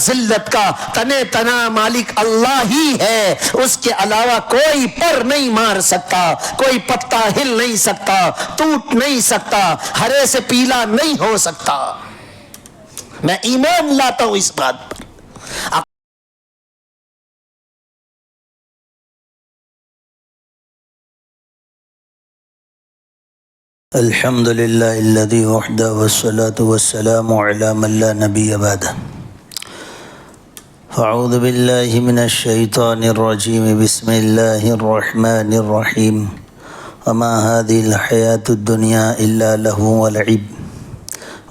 ذلت کا تنے تنا مالک اللہ ہی ہے، اس کے علاوہ کوئی پر نہیں مار سکتا، کوئی پتا ہل نہیں سکتا، ٹوٹ نہیں سکتا، ہرے سے پیلا نہیں ہو سکتا۔ میں ایمان لاتا ہوں اس بات پر۔ الحمد للہ الذی وحدہ والصلاة والسلام علی من لا نبی بعدہ۔ اعوذ باللہ من الشیطان الرجیم، بسم اللہ الرحمن الرحیم۔ وما هذه الحیاة الدنیا الا لہو ولعب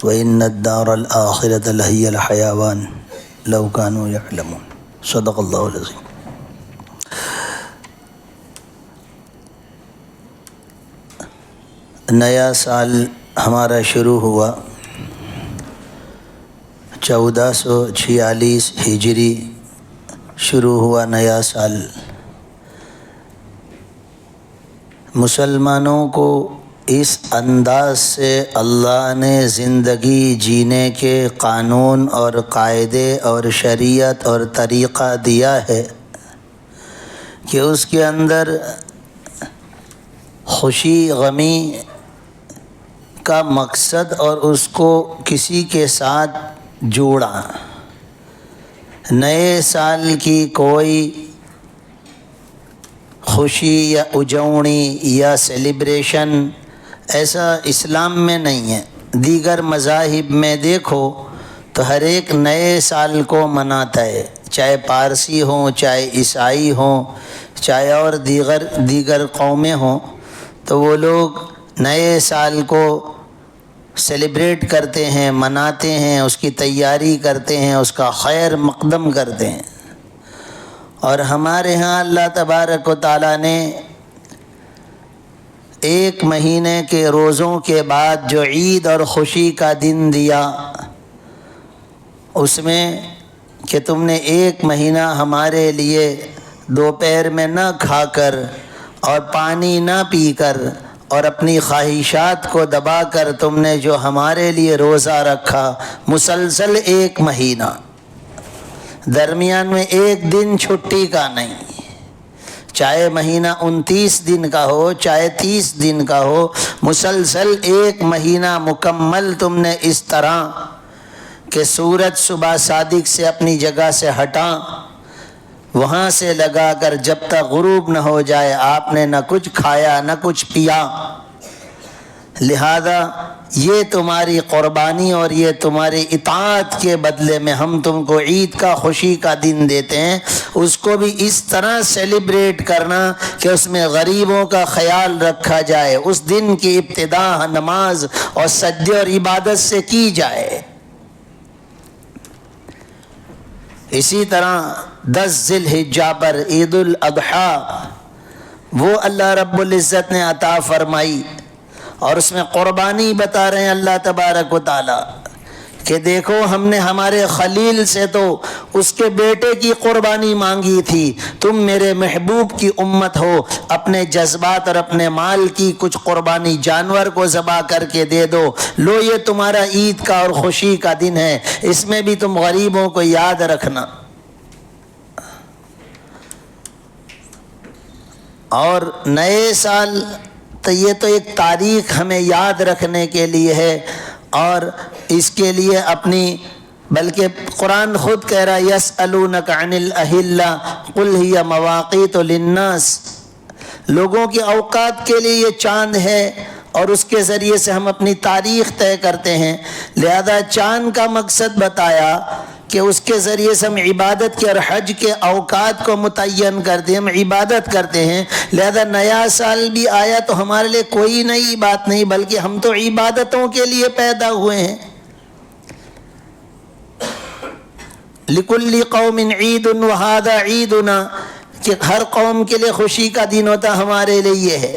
وان الدار الآخرة لہی الحیوان لو کانوا یعلمون۔ صدق اللہ العظیم۔ نیا سال ہمارا شروع ہوا 1446 ہجری، شروع ہوا نیا سال۔ مسلمانوں کو اس انداز سے اللہ نے زندگی جینے کے قانون اور قاعدے اور شریعت اور طریقہ دیا ہے کہ اس کے اندر خوشی غمی کا مقصد اور اس کو کسی کے ساتھ جوڑا۔ نئے سال کی کوئی خوشی یا اجوڑی یا سیلیبریشن ایسا اسلام میں نہیں ہے۔ دیگر مذاہب میں دیکھو تو ہر ایک نئے سال کو مناتا ہے، چاہے پارسی ہوں، چاہے عیسائی ہوں، چاہے اور دیگر قومیں ہوں، تو وہ لوگ نئے سال کو سیلیبریٹ کرتے ہیں، مناتے ہیں، اس کی تیاری کرتے ہیں، اس کا خیر مقدم کرتے ہیں۔ اور ہمارے ہاں اللہ تبارک و تعالیٰ نے ایک مہینے کے روزوں کے بعد جو عید اور خوشی کا دن دیا، اس میں کہ تم نے ایک مہینہ ہمارے لیے دوپہر میں نہ کھا کر اور پانی نہ پی کر اور اپنی خواہشات کو دبا کر تم نے جو ہمارے لیے روزہ رکھا، مسلسل ایک مہینہ، درمیان میں ایک دن چھٹی کا نہیں، چاہے مہینہ 29 دن کا ہو، چاہے 30 دن کا ہو، مسلسل ایک مہینہ مکمل تم نے اس طرح کہ سورج صبح صادق سے اپنی جگہ سے ہٹا، وہاں سے لگا کر جب تک غروب نہ ہو جائے آپ نے نہ کچھ کھایا نہ کچھ پیا۔ لہذا یہ تمہاری قربانی اور یہ تمہاری اطاعت کے بدلے میں ہم تم کو عید کا خوشی کا دن دیتے ہیں، اس کو بھی اس طرح سیلیبریٹ کرنا کہ اس میں غریبوں کا خیال رکھا جائے، اس دن کی ابتدا نماز اور سجدے اور عبادت سے کی جائے۔ اسی طرح 10 ذی الحجہ پر عید الاضحیٰ وہ اللہ رب العزت نے عطا فرمائی، اور اس میں قربانی بتا رہے ہیں اللہ تبارک و تعالی کہ دیکھو ہم نے ہمارے خلیل سے تو اس کے بیٹے کی قربانی مانگی تھی، تم میرے محبوب کی امت ہو، اپنے جذبات اور اپنے مال کی کچھ قربانی جانور کو ذبح کر کے دے دو، لو یہ تمہارا عید کا اور خوشی کا دن ہے، اس میں بھی تم غریبوں کو یاد رکھنا۔ اور نئے سال تو یہ تو ایک تاریخ ہمیں یاد رکھنے کے لیے ہے، اور اس کے لیے اپنی، بلکہ قرآن خود کہہ رہا ہے یسألونک عن الاہلہ قل ہی مواقیت للناس، لوگوں کے اوقات کے لیے یہ چاند ہے اور اس کے ذریعے سے ہم اپنی تاریخ طے کرتے ہیں، لہذا چاند کا مقصد بتایا کہ اس کے ذریعے سے ہم عبادت کے اور حج کے اوقات کو متعین کرتے ہیں، ہم عبادت کرتے ہیں، لہذا نیا سال بھی آیا تو ہمارے لیے کوئی نئی بات نہیں، بلکہ ہم تو عبادتوں کے لیے پیدا ہوئے ہیں۔ لِكُلِّ قَوْمٍ عِيدٌ وَهَذَا عِيدُنَا، کہ ہر قوم کے لیے خوشی کا دن ہوتا، ہمارے لیے یہ ہے۔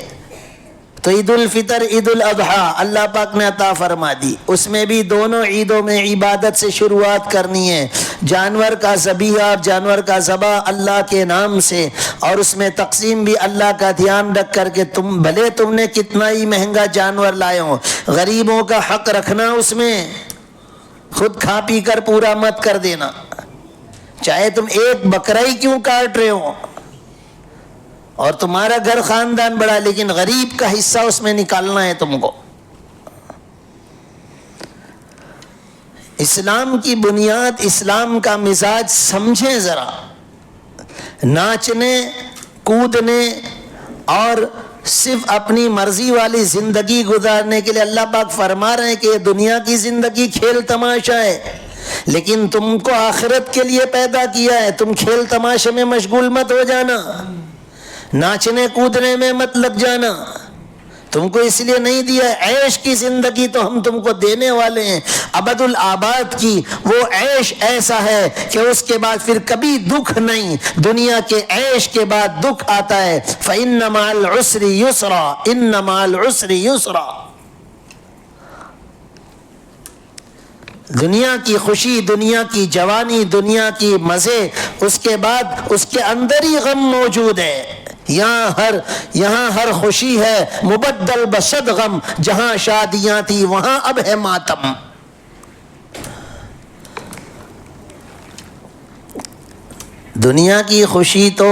تو عید الفطر عید الاضحیٰ اللہ پاک نے عطا فرما دی، اس میں بھی دونوں عیدوں میں عبادت سے شروعات کرنی ہے، جانور کا ذبیحہ، جانور کا ذبح اللہ کے نام سے، اور اس میں تقسیم بھی اللہ کا دھیان رکھ کر کے تم نے کتنا ہی مہنگا جانور لائے ہو، غریبوں کا حق رکھنا، اس میں خود کھا پی کر پورا مت کر دینا۔ چاہے تم ایک بکرا ہی کیوں کاٹ رہے ہو، اور تمہارا گھر خاندان بڑا، لیکن غریب کا حصہ اس میں نکالنا ہے تم کو۔ اسلام کی بنیاد، اسلام کا مزاج سمجھیں ذرا۔ ناچنے کودنے اور صرف اپنی مرضی والی زندگی گزارنے کے لیے اللہ پاک فرما رہے ہیں کہ یہ دنیا کی زندگی کھیل تماشا ہے، لیکن تم کو آخرت کے لیے پیدا کیا ہے۔ تم کھیل تماشے میں مشغول مت ہو جانا، ناچنے کودنے میں مت لگ جانا۔ تم کو اس لیے نہیں دیا، عیش کی زندگی تو ہم تم کو دینے والے ہیں، ابد الآباد کی۔ وہ عیش ایسا ہے کہ اس کے بعد پھر کبھی دکھ نہیں۔ دنیا کے عیش کے بعد دکھ آتا ہے۔ فَإِنَّ مَعَ الْعُسْرِ يُسْرًا، إِنَّ مَعَ الْعُسْرِ يُسْرًا۔ دنیا کی خوشی، دنیا کی جوانی، دنیا کی مزے، اس کے بعد اس کے اندر ہی غم موجود ہے۔ یہاں ہر خوشی ہے مبدل بصد غم، جہاں شادیاں تھی وہاں اب ہے ماتم۔ دنیا کی خوشی تو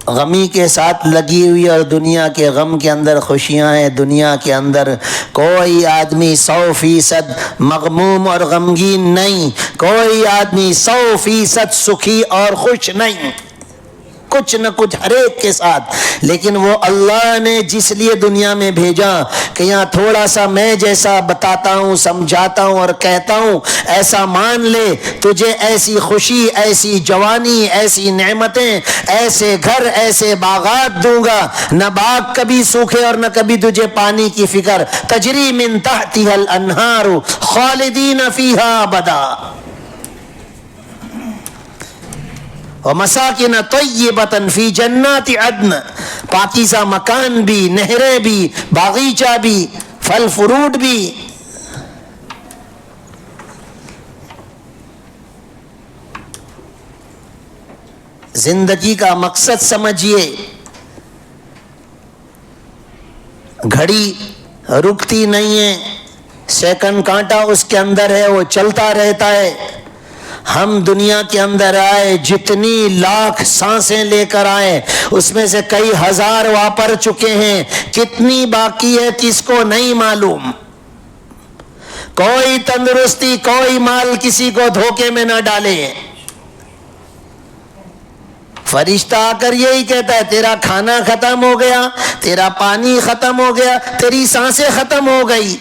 غمی کے ساتھ لگی ہوئی، اور دنیا کے غم کے اندر خوشیاں ہیں۔ دنیا کے اندر کوئی آدمی 100% مغموم اور غمگین نہیں، کوئی آدمی 100% سکھی اور خوش نہیں، کچھ نہ کچھ ہر ایک کے ساتھ۔ لیکن وہ اللہ نے جس لیے دنیا میں بھیجا کہ یہاں تھوڑا سا میں جیسا بتاتا ہوں، سمجھاتا ہوں اور کہتا ہوں، ایسا مان لے، تجھے ایسی خوشی، ایسی جوانی، ایسی نعمتیں، ایسے گھر، ایسے باغات دوں گا، نہ باغ کبھی سوکھے اور نہ کبھی تجھے پانی کی فکر۔ تجری من تحتها الانہار خالدین فیہا ابدا، وَمَسَاكِنَ طَيِّبَةً فِي جَنَّاتِ عَدْنٍ، پاکیزہ مکان بھی، نہریں بھی، باغیچہ بھی، پھل فروٹ بھی۔ زندگی کا مقصد سمجھیے، گھڑی رکتی نہیں ہے، سیکنڈ کانٹا اس کے اندر ہے، وہ چلتا رہتا ہے۔ ہم دنیا کے اندر آئے، جتنی لاکھ سانسیں لے کر آئے، اس میں سے کئی ہزار واپر چکے ہیں، کتنی باقی ہے کس کو نہیں معلوم۔ کوئی تندرستی، کوئی مال کسی کو دھوکے میں نہ ڈالے۔ فرشتہ آ کر یہی کہتا ہے، تیرا کھانا ختم ہو گیا، تیرا پانی ختم ہو گیا، تیری سانسیں ختم ہو گئی،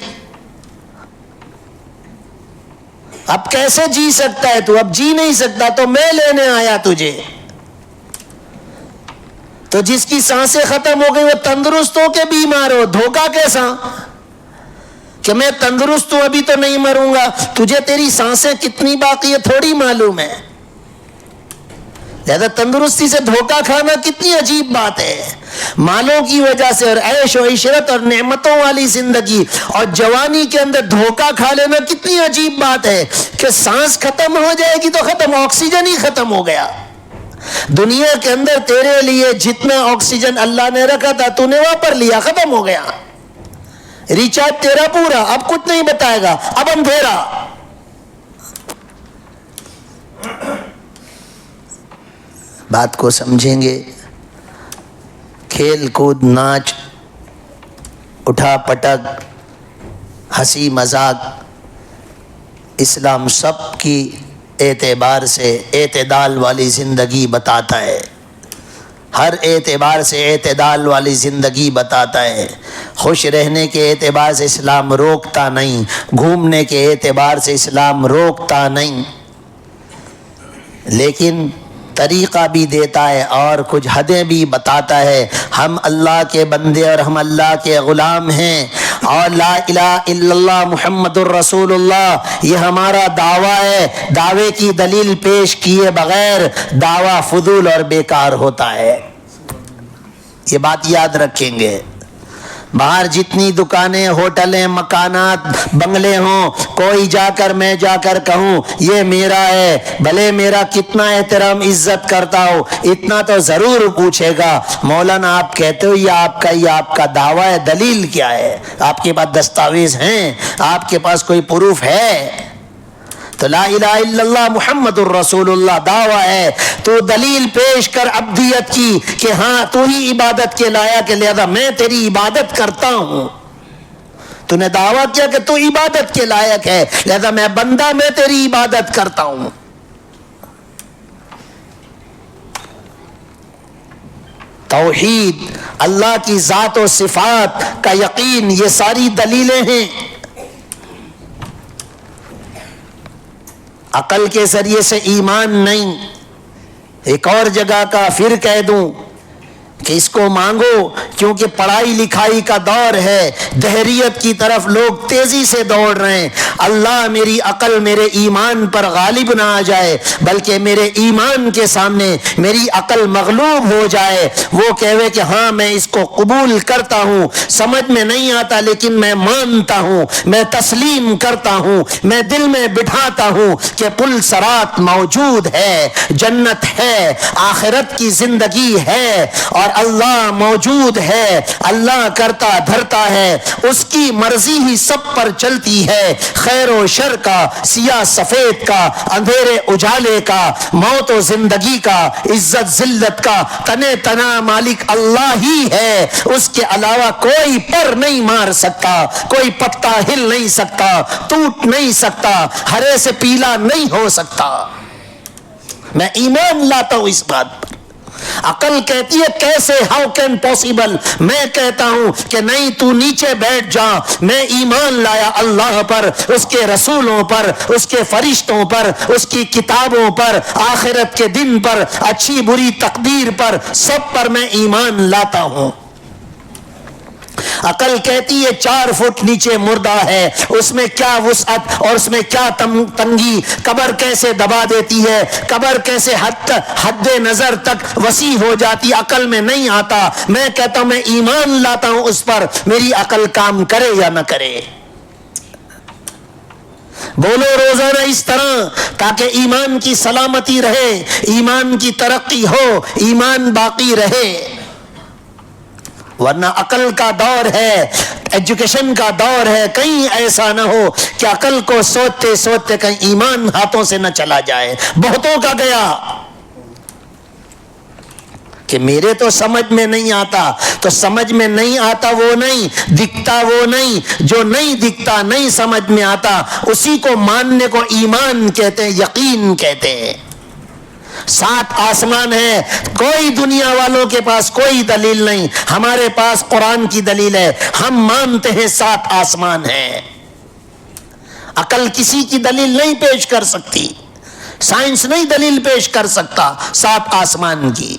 اب کیسے جی سکتا ہے تو؟ اب جی نہیں سکتا تو میں لینے آیا تجھے۔ تو جس کی سانسیں ختم ہو گئی وہ تندرست ہو کے بیمار ہو، دھوکہ کیسا کہ میں تندرست ہوں ابھی تو نہیں مروں گا، تجھے تیری سانسیں کتنی باقی ہے تھوڑی معلوم ہے۔ لہذا تندرستی سے دھوکہ کھانا کتنی عجیب بات ہے۔ مالوں کی وجہ سے اور عیش و عشرت اور نعمتوں والی زندگی اور جوانی کے اندر دھوکہ کھا لینا کتنی عجیب بات ہے کہ سانس ختم ہو جائے گی تو ختم، آکسیجن ہی ختم ہو گیا۔ دنیا کے اندر تیرے لیے جتنا آکسیجن اللہ نے رکھا تھا تو نے واپر لیا، ختم ہو گیا، ریچارج تیرا پورا، اب کچھ نہیں بتائے گا، اب اندھیرا۔ بات کو سمجھیں گے، کھیل کود، ناچ، اٹھا پٹک، ہنسی مذاق، اسلام سب کی اعتبار سے اعتدال والی زندگی بتاتا ہے، ہر اعتبار سے اعتدال والی زندگی بتاتا ہے۔ خوش رہنے کے اعتبار سے اسلام روکتا نہیں، گھومنے کے اعتبار سے اسلام روکتا نہیں، لیکن طریقہ بھی دیتا ہے اور کچھ حدیں بھی بتاتا ہے۔ ہم اللہ کے بندے اور ہم اللہ کے غلام ہیں، اور لا الہ الا اللہ محمد الرسول اللہ یہ ہمارا دعویٰ ہے۔ دعوے کی دلیل پیش کیے بغیر دعویٰ فضول اور بیکار ہوتا ہے، یہ بات یاد رکھیں گے۔ باہر جتنی دکانیں، ہوٹلیں، مکانات، بنگلے ہوں، کوئی جا کر میں جا کر کہوں یہ میرا ہے، بھلے میرا کتنا احترام عزت کرتا ہو، اتنا تو ضرور پوچھے گا، مولانا آپ کہتے ہو یہ آپ کا دعویٰ ہے، دلیل کیا ہے؟ آپ کے پاس دستاویز ہیں؟ آپ کے پاس کوئی پروف ہے؟ تو لا الہ الا اللہ محمد الرسول اللہ دعویٰ ہے، تو دلیل پیش کر عبدیت کی کہ ہاں تو ہی عبادت کے لائق ہے، لہذا میں تیری عبادت کرتا ہوں۔ تو نے دعویٰ کیا کہ تو عبادت کے لائق ہے، لہذا میں بندہ، میں تیری عبادت کرتا ہوں۔ توحید، اللہ کی ذات و صفات کا یقین، یہ ساری دلیلیں ہیں۔ عقل کے ذریعے سے ایمان نہیں۔ ایک اور جگہ کا پھر کہہ دوں کہ اس کو مانگو، کیونکہ پڑھائی لکھائی کا دور ہے، دہریت کی طرف لوگ تیزی سے دوڑ رہے ہیں۔ اللہ میری عقل میرے ایمان پر غالب نہ آ جائے، بلکہ میرے ایمان کے سامنے میری عقل مغلوب ہو جائے، وہ کہے کہ ہاں میں اس کو قبول کرتا ہوں، سمجھ میں نہیں آتا لیکن میں مانتا ہوں، میں تسلیم کرتا ہوں، میں دل میں بٹھاتا ہوں کہ پل صراط موجود ہے، جنت ہے، آخرت کی زندگی ہے، اور اللہ موجود ہے، اللہ کرتا دھرتا ہے، اس کی مرضی ہی سب پر چلتی ہے، خیر و شر کا، سیاہ سفید کا، اندھیرے اجالے کا، موت و زندگی کا، عزت ذلت کا تنے تنا مالک اللہ ہی ہے، اس کے علاوہ کوئی پر نہیں مار سکتا، کوئی پتا ہل نہیں سکتا، ٹوٹ نہیں سکتا، ہرے سے پیلا نہیں ہو سکتا۔ میں ایمان لاتا ہوں اس بات پر۔ عقل کہتی ہے کیسے، ہاؤ کین پاسبل، میں کہتا ہوں کہ نہیں، تو نیچے بیٹھ جا، میں ایمان لایا اللہ پر، اس کے رسولوں پر، اس کے فرشتوں پر، اس کی کتابوں پر، آخرت کے دن پر، اچھی بری تقدیر پر، سب پر میں ایمان لاتا ہوں۔ عقل کہتی ہے 4 فٹ نیچے مردہ ہے، اس میں کیا وسعت اور اس میں کیا تنگی، قبر کیسے دبا دیتی ہے، قبر کیسے حد نظر تک وسیع ہو جاتی، عقل میں نہیں آتا۔ میں کہتا ہوں میں ایمان لاتا ہوں اس پر، میری عقل کام کرے یا نہ کرے۔ بولو روزانہ اس طرح، تاکہ ایمان کی سلامتی رہے، ایمان کی ترقی ہو، ایمان باقی رہے۔ ورنہ عقل کا دور ہے، ایجوکیشن کا دور ہے، کہیں ایسا نہ ہو کہ عقل کو سوچتے سوچتے کہیں ایمان ہاتھوں سے نہ چلا جائے۔ بہتوں کا گیا کہ میرے تو سمجھ میں نہیں آتا، تو سمجھ میں نہیں آتا وہ نہیں، دکھتا وہ نہیں، جو نہیں دکھتا نہیں سمجھ میں آتا، اسی کو ماننے کو ایمان کہتے ہیں، یقین کہتے ہیں۔ 7 آسمان ہے، کوئی دنیا والوں کے پاس کوئی دلیل نہیں، ہمارے پاس قرآن کی دلیل ہے، ہم مانتے ہیں 7 آسمان ہے۔ عقل کسی کی دلیل نہیں پیش کر سکتی، سائنس نہیں دلیل پیش کر سکتا 7 آسمان کی۔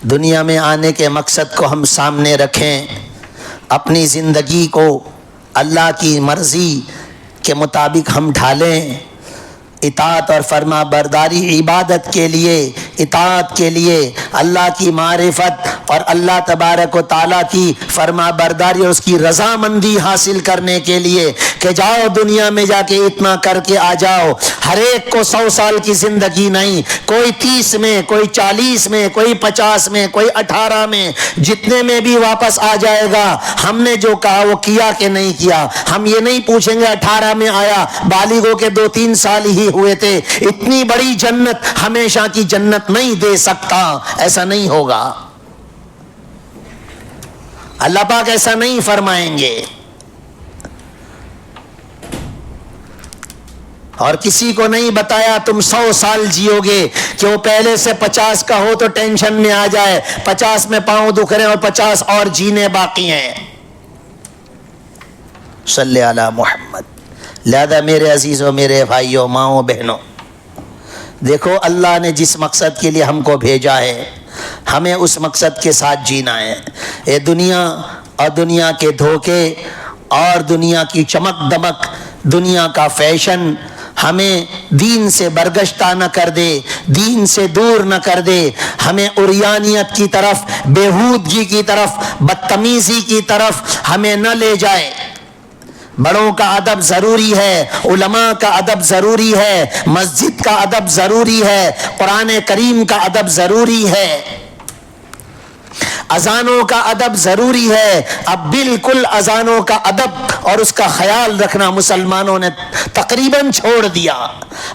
دنیا میں آنے کے مقصد کو ہم سامنے رکھیں، اپنی زندگی کو اللہ کی مرضی کے مطابق ہم ڈھالیں، اطاعت اور فرما برداری، عبادت کے لیے، اطاعت کے لیے، اللہ کی معرفت اور اللہ تبارک و تعالیٰ کی فرما برداری اور اس کی رضامندی حاصل کرنے کے لیے کہ جاؤ دنیا میں جا کے اتنا کر کے آ جاؤ۔ ہر ایک کو 100 سال کی زندگی نہیں، کوئی 30 میں، کوئی 40 میں، کوئی 50 میں، کوئی 18 میں، جتنے میں بھی واپس آ جائے گا۔ ہم نے جو کہا وہ کیا کہ نہیں کیا، ہم یہ نہیں پوچھیں گے 18 میں آیا، بالغ ہو کے 2-3 سال ہی ہوئے تھے، اتنی بڑی جنت ہمیشہ کی جنت نہیں دے سکتا، ایسا نہیں ہوگا۔ اللہ پاک ایسا نہیں فرمائیں گے۔ اور کسی کو نہیں بتایا تم 100 سال جیو گے کہ وہ پہلے سے 50 کا ہو تو ٹینشن میں آ جائے، 50 میں پاؤں دکھ رہے ہیں اور 50 اور جینے باقی ہیں۔ صلی علی محمد۔ لہذا میرے عزیزوں، میرے بھائیوں، ماؤں بہنوں، دیکھو اللہ نے جس مقصد کے لیے ہم کو بھیجا ہے، ہمیں اس مقصد کے ساتھ جینا ہے۔ یہ دنیا اور دنیا کے دھوکے اور دنیا کی چمک دمک، دنیا کا فیشن ہمیں دین سے برگشتہ نہ کر دے، دین سے دور نہ کر دے، ہمیں عریانیت کی طرف، بےہودگی کی طرف، بدتمیزی کی طرف ہمیں نہ لے جائے۔ بڑوں کا ادب ضروری ہے، علماء کا ادب ضروری ہے، مسجد کا ادب ضروری ہے، قرآن کریم کا ادب ضروری ہے، اذانوں کا ادب ضروری ہے. اب بالکل اذانوں کا ادب اور اس کا خیال رکھنا مسلمانوں نے تقریباً چھوڑ دیا.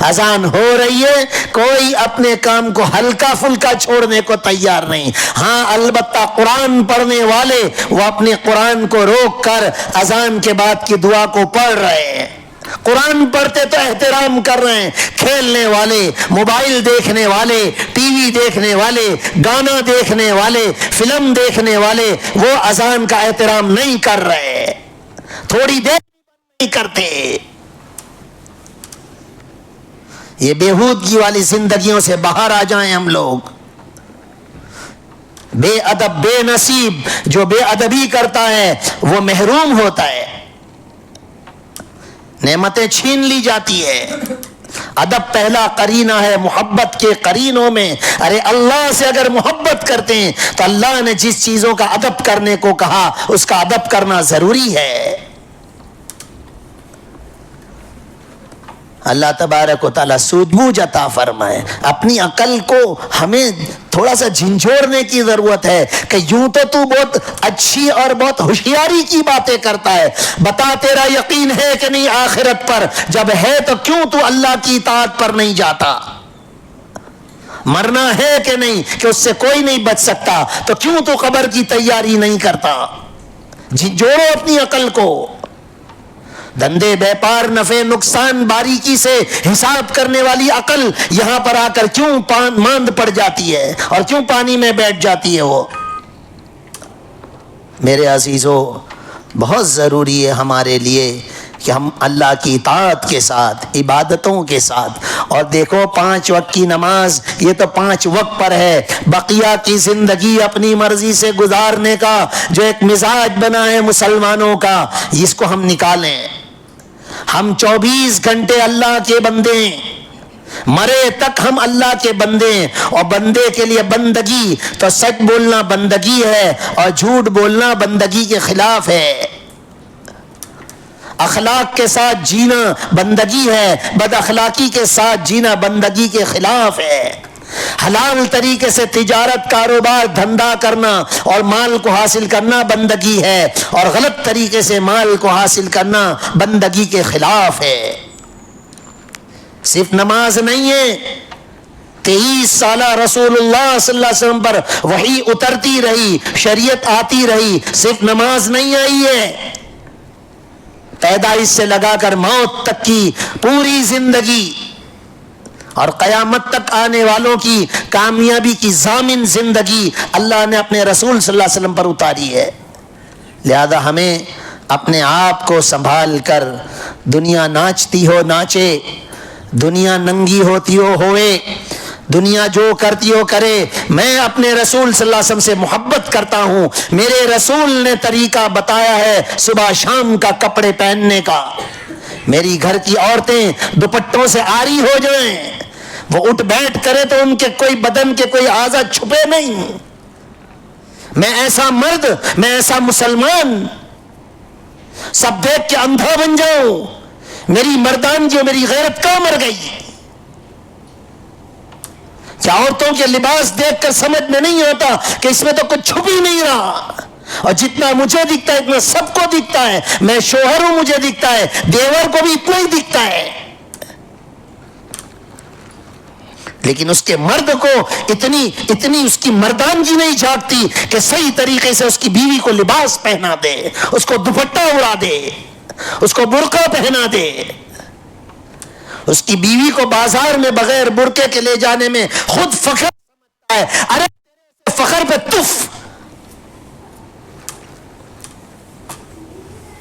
اذان ہو رہی ہے, کوئی اپنے کام کو ہلکا پھلکا چھوڑنے کو تیار نہیں. ہاں البتہ قرآن پڑھنے والے وہ اپنے قرآن کو روک کر اذان کے بعد کی دعا کو پڑھ رہے ہیں. قرآن پڑھتے تو احترام کر رہے ہیں. کھیلنے والے, موبائل دیکھنے والے, ٹی وی دیکھنے والے, گانا دیکھنے والے, فلم دیکھنے والے, وہ اذان کا احترام نہیں کر رہے, تھوڑی دیر نہیں کرتے. یہ بےہودگی والی زندگیوں سے باہر آ جائیں ہم لوگ. بے ادب بے نصیب جو بے ادبی کرتا ہے وہ محروم ہوتا ہے, نعمتیں چھین لی جاتی ہے. ادب پہلا قرینہ ہے محبت کے قرینوں میں. ارے اللہ سے اگر محبت کرتے ہیں تو اللہ نے جس چیزوں کا ادب کرنے کو کہا اس کا ادب کرنا ضروری ہے. اللہ تبارک و تعالیٰ سوجھ بوجھ عطا فرمائے. اپنی عقل کو ہمیں تھوڑا سا جھنجھوڑنے کی ضرورت ہے کہ یوں تو بہت اچھی اور بہت ہوشیاری کی باتیں کرتا ہے, بتا تیرا یقین ہے کہ نہیں آخرت پر؟ جب ہے تو کیوں تو اللہ کی اطاعت پر نہیں جاتا؟ مرنا ہے کہ نہیں کہ اس سے کوئی نہیں بچ سکتا, تو کیوں تو قبر کی تیاری نہیں کرتا؟ جھنجھوڑو اپنی عقل کو. دھندے بیپار نفع نقصان باریکی سے حساب کرنے والی عقل یہاں پر آ کر کیوں ماند پڑ جاتی ہے اور کیوں پانی میں بیٹھ جاتی ہے؟ وہ میرے عزیزو بہت ضروری ہے ہمارے لیے کہ ہم اللہ کی اطاعت کے ساتھ, عبادتوں کے ساتھ, اور دیکھو 5 وقت کی نماز یہ تو 5 وقت پر ہے. بقیہ کی زندگی اپنی مرضی سے گزارنے کا جو ایک مزاج بنا ہے مسلمانوں کا, اس کو ہم نکالیں. ہم 24 گھنٹے اللہ کے بندے ہیں, مرے تک ہم اللہ کے بندے ہیں. اور بندے کے لیے بندگی تو سچ بولنا بندگی ہے اور جھوٹ بولنا بندگی کے خلاف ہے. اخلاق کے ساتھ جینا بندگی ہے, بد اخلاقی کے ساتھ جینا بندگی کے خلاف ہے. حلال طریقے سے تجارت کاروبار دھندا کرنا اور مال کو حاصل کرنا بندگی ہے, اور غلط طریقے سے مال کو حاصل کرنا بندگی کے خلاف ہے. صرف نماز نہیں ہے, 23 سالہ رسول اللہ صلی اللہ علیہ وسلم پر وحی اترتی رہی, شریعت آتی رہی, صرف نماز نہیں آئی ہے. پیدائش سے لگا کر موت تک کی پوری زندگی اور قیامت تک آنے والوں کی کامیابی کی ضامن زندگی اللہ نے اپنے رسول صلی اللہ علیہ وسلم پر اتاری ہے. لہذا ہمیں اپنے آپ کو سنبھال کر, دنیا ناچتی ہو ناچے, دنیا ننگی ہوتی ہو ہوئے, دنیا جو کرتی ہو کرے, میں اپنے رسول صلی اللہ علیہ وسلم سے محبت کرتا ہوں. میرے رسول نے طریقہ بتایا ہے صبح شام کا کپڑے پہننے کا. میری گھر کی عورتیں دوپٹوں سے عاری ہو جائیں, وہ اٹھ بیٹھ کرے تو ان کے کوئی بدن کے کوئی اعضاء چھپے نہیں. میں ایسا مرد, میں ایسا مسلمان سب دیکھ کے اندھا بن جاؤں؟ میری مردانگی اور میری غیرت کہاں مر گئی؟ کیا عورتوں کے لباس دیکھ کر سمجھ میں نہیں آتا کہ اس میں تو کچھ چھپ ہی نہیں رہا, اور جتنا مجھے دکھتا ہے اتنا سب کو دکھتا ہے. میں شوہر ہوں, مجھے دکھتا ہے, دیور کو بھی اتنا ہی دکھتا ہے, لیکن اس کے مرد کو اتنی اس کی مردانگی نہیں جھاگتی کہ صحیح طریقے سے اس کی بیوی کو لباس پہنا دے, اس کو دوپٹہ اڑا دے, اس کو برقع پہنا دے. اس کی بیوی کو بازار میں بغیر برقعے کے لے جانے میں خود فخر سمجھتا ہے. ارے فخر پہ تف,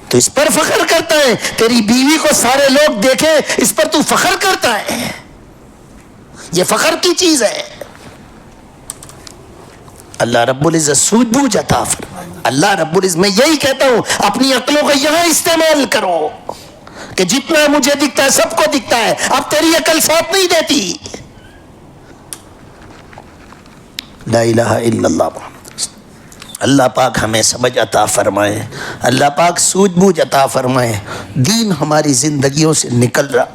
تو اس پر فخر کرتا ہے. تیری بیوی کو سارے لوگ دیکھیں, اس پر تو فخر کرتا ہے. یہ فخر کی چیز ہے. اللہ رب العزت سوجھ بوجھ عطا فرمائے. اللہ رب العزت, میں یہی کہتا ہوں اپنی عقلوں کو یہاں استعمال کرو کہ جتنا مجھے دکھتا ہے سب کو دکھتا ہے. اب تیری عقل ساتھ نہیں دیتی. لا الہ الا اللہ. اللہ پاک ہمیں سمجھ عطا فرمائے, اللہ پاک سوجھ بوجھ عطا فرمائے. دین ہماری زندگیوں سے نکل رہا,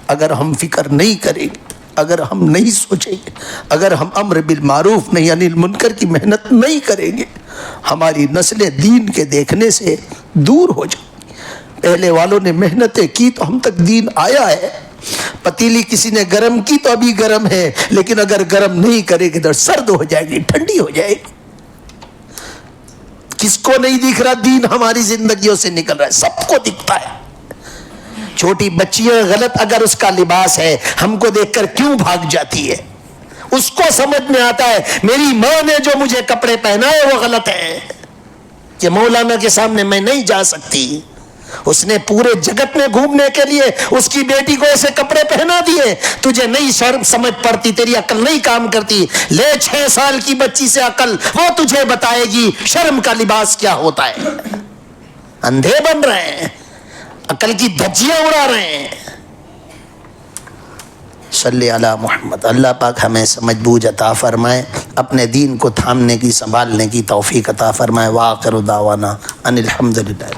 اگر ہم فکر نہیں کریں گے اگر ہم نہیں سوچیں گے، اگر ہم امر بالمعروف نہیں انل منکر کی محنت نہیں کریں گے، ہماری نسلیں دین کے دیکھنے سے دور ہو جائیں گی۔ پہلے والوں نے محنتیں کی تو ہم تک دین آیا ہے۔ پتیلی کسی نے گرم کی تو ابھی گرم ہے، لیکن اگر گرم نہیں کرے گی تو سرد ہو جائے گی، ٹھنڈی ہو جائے گی۔ کس کو نہیں دکھ رہا دین ہماری زندگیوں سے نکل رہا ہے؟ سب کو دکھتا ہے۔ چھوٹی بچیاں غلط اگر اس کا لباس ہے، ہم کو دیکھ کر کیوں بھاگ جاتی ہے؟ اس کو سمجھ میں آتا ہے میری ماں نے جو مجھے کپڑے پہنائے وہ غلط ہے، کہ مولانا کے سامنے میں نہیں جا سکتی۔ اس نے پورے جگت میں گھومنے کے لیے اس کی بیٹی کو ایسے کپڑے پہنا دیے، تجھے نہیں شرم سمجھ پڑتی، تیری عقل نہیں کام کرتی، لے 6 سال کی بچی سے عقل، وہ تجھے بتائے گی شرم کا لباس کیا ہوتا ہے۔ اندھے بن رہے ہیں، عقل کی دھجیاں اڑا رہے ہیں۔ صلی علی محمد۔ اللہ پاک ہمیں سمجھ بوجھ عطا فرمائے، اپنے دین کو تھامنے کی، سنبھالنے کی توفیق عطا فرمائے۔ وآخر دعوانا ان الحمدللہ۔